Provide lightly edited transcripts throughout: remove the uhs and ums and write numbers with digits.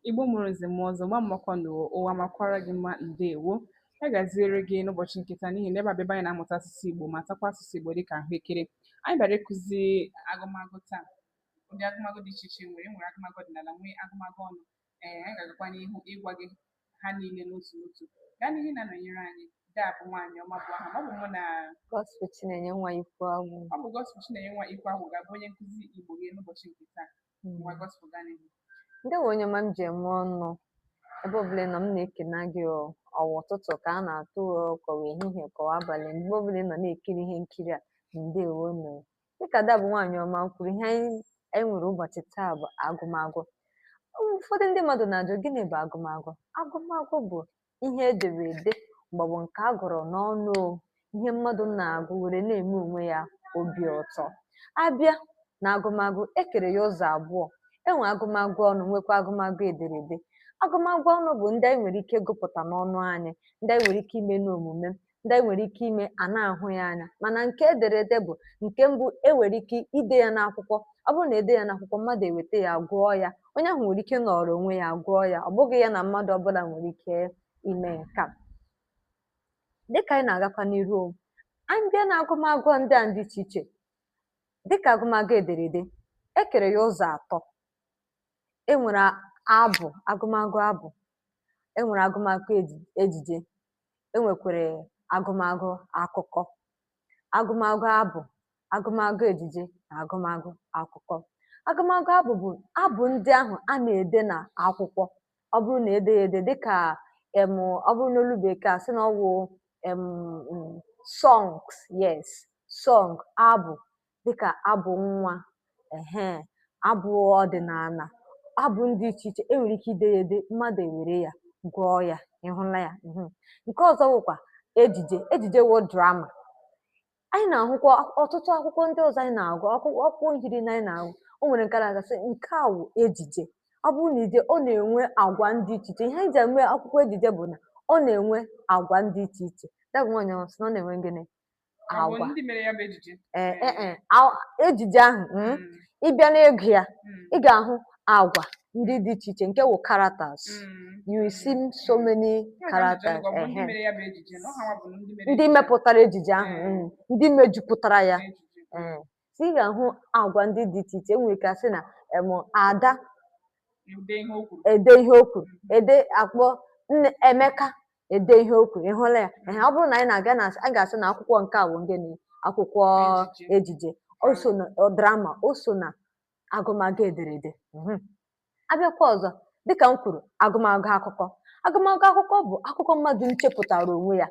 Igbo mụrụ nze m ọzọ gba mmakwa na ụwa makwara gị mma ndewo. Ya gaziere gị n'ụbọchị nkịta n'ihi na ebe abịaba anyị na-amụta asụsụ Igbo ma takwa asụsụ Igbo dịka ahụekere. Anyị bịara ịkụzi agụmagụ taa. Ụdị agụmagụ dị iche iche nwere agụmagụ ọdịnala nwee agụmagụ ọnụ. Anyị ga-agakwa n'ihu ịgwa gị ha niile n'otu n'otu. Gaa n'ihe na-anọnyere anyị daa bụ nwaanyị ọma bụ aha ọ bụ mụ na Gospel Chinenye nwa ikwu agwụ. ọ bụ Gospel Chinenye nwa ikwu ahụ ga-abụ onye nkụzi Igbo gị n'ụbọchị nke taa. Ngwa Gospel gaa n'ihu. Ndewo onye ọma m ji eme ọnụ ebe ọbụla nọ m na-ekene gị ọwa ụtụtụ ka a na-atụ kọwa ehihie kọwa abalị mgbe ọbụla nọ na-ekiri ihe nkiri a ndewo nọ dịka da bụ nwaanyị ọma kwuru ihe anyị nwere ụbọchị taa bụ agụmagụ. Ụfọdụ ndị mmadụ na-ajụ gịnị bụ agụmagụ. Agụmagụ bụ ihe edere ede maọbụ nke a gụrụ n'ọnụ ihe mmadụ na-agụ were na-eme onwe ya obi ụtọ. Abịa na agụmagụ ekere ya ụzọ abụọ. Enwe agụmagụ ọnụ nwekwa agụmagụ ederede. Agụmagụ ọnụ bụ ndị anyị nwere ike ịgụpụta n'ọnụ anyị, ndị anyị nwere ike ime n'omume, ndị anyị nwere ike ime a na-ahụ ya anya, mana nke ederede bụ nke mbụ enwere ike ide ya n'akwụkwọ. Ọ bụrụ na ede ya n'akwụkwọ mmadụ eweta ya gụọ ya, onye ahụ nwere ike nọrọ onwe ya gụọ ya, ọ bụghị ya na mmadụ ọbụla nwere ike ime nke a. Dịka anyị na-agakwa n'iru, anyị bịa na agụmagụ ndị a dị iche iche dịka agụmagụ ederede ekere ya ụzọ atọ. Enwere abụ, agụmagụ abụ, enwere agụmagụ ejije, enwekwere agụmagụ akụkọ. Agụmagụ abụ, agụmagụ ejije na agụmagụ akụkọ. Agụmagụ abụ bụ abụ ndị ahụ a na-ede n'akwụkwọ. Ọ bụrụ na ede ya ede dịka ọ bụrụ n'olu bekee a sị na ọ wụ songs, yes, song, abụ dịka abụ nwa, abụ ọdịnala, abụ ndị iche iche enwere ike ide ya ede mmadụ ewere ya gụọ ya, ịhụla ya. Nke ọzọ bụkwa ejije. Ejije wụ drama. Anyị na-ahụkwa ọtụtụ akwụkwọ ndị ọzọ anyị na-agụ, akwụkwọ nkiri na anyị na-agụ, o nwere nke na-agasị nke a wụ ejije. Ọ bụrụ na ije ọ na-enwe agwa ndị iche iche. Ihe anyị ji eme akwụkwọ ejije bụ na ọ na-enwe agwa ndị iche iche. Ya bụ nwaanyị sị na ọ na-enwe gịnị? Agwa. Ejije ahụ ịbịa n'ịgụ ya ị ga-ahụ agwa ndị dị iche iche nke wụ characters. You see so many characters. Ndị mepụtara ejije ahụ, ndị mejupụtara ya. Ị ga-ahụ agwa ndị dị iche iche. Enwere ike asị na Ada ede ihe o kwuru, akpọ Emeka ede ihe o kwuru, ịhụla ya. Ọ bụrụ na anyị na-aga a ga-asị na akwụkwọ nke a wụ gịnị? Akwụkwọ ejije. O so na drama, o so na agụmagụ ederede. Abịakwa ọzọ dịka m kwuru agụmagụ akụkọ. Agụmagụ akụkọ bụ akụkọ mmadụ nchepụtara onwe ya.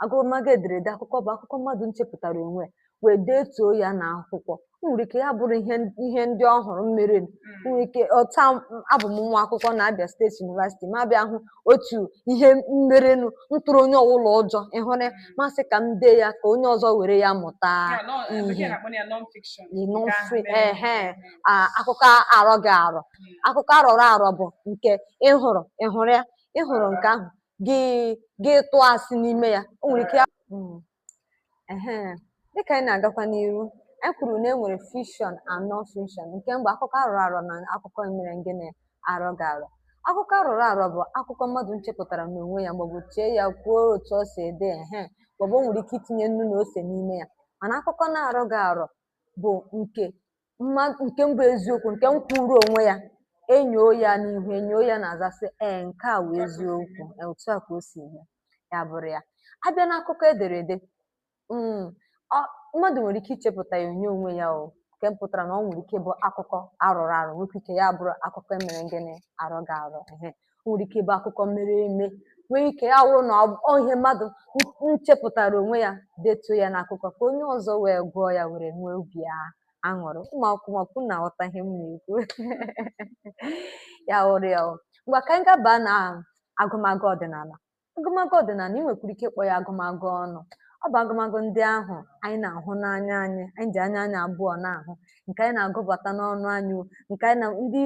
Agụmagụ ederede akụkọ bụ akụkọ mmadụ nchepụtara onwe ya wee detuo ya n'akwụkwọ. O nwere ike ya bụrụ ihe ndị ọhụrụ mere. Nwere ike ọta abụ m nwa akwụkwọ na Abia State University ma bịa hụ otu ihe mmerenụ ntụrụ onye ọbụla ụjọ, ịhụrụ masị ka m dee ya ka onye ọzọ were ya mụta ihe. Akụkọ arọghị arọ. Akụkọ arọrọ arọ bụ nke ịhụrụ ya, ịhụrụ nke ahụ gị tụọ asị n'ime ya. O nwere ike dịka anyị na-agakwa n'iru, anyị kwuru na enwere fiction and non-fiction. Nke mbụ akụkọ arọrọ arọ na akụkọ mere gịnị? Arọghị arọ. Akụkọ arọrọ arọ bụ akụkọ mmadụ nchepụtara n'onwe ya maọbụ chee ya kwuo otu o si ede maọbụ o nwere ike itinye nnu na ose n'ime ya. Mana akụkọ na-arọghị arọ bụ nke mbụ eziokwu, nke m kwuru onwe ya, enyoo ya n'ihu, enyoo ya na-azasị nke a wụ eziokwu, otu a ka o si eme, ya bụrụ ya. Abịa n'akụkọ ederede, mmadụ nwere ike ichepụta ya onye onwe ya nke pụtara na ọ nwere ike bụ akụkọ arọrọ arọ, nwekwa ike ya bụrụ akụkọ emere gịnị? Arọghị arọ. O nwere ike ịbụ akụkọ mere eme, nwee ike ya wụrụ na ọ ihe mmadụ nchepụtara onwe ya detuo ya n'akụkọ ka onye ọzọ wee gụọ ya were nwee obi aṅụrị. Ụmụ akwụkwọ na-aghọta ihe m na-ekwu. Ya wụrụ ya. Ngwa ka anyị gaba na agụmagụ ọdịnala. Agụmagụ ọdịnala ị nwekwara ike ịkpọ ya agụmagụ ọnụ. Ọ bụ agụmagụ ndị ahụ anyị na-ahụ n'anya anyị ji anya anyị abụọ na-ahụ, nke anyị na-agụbata n'ọnụ anyị, nke anyị na ndị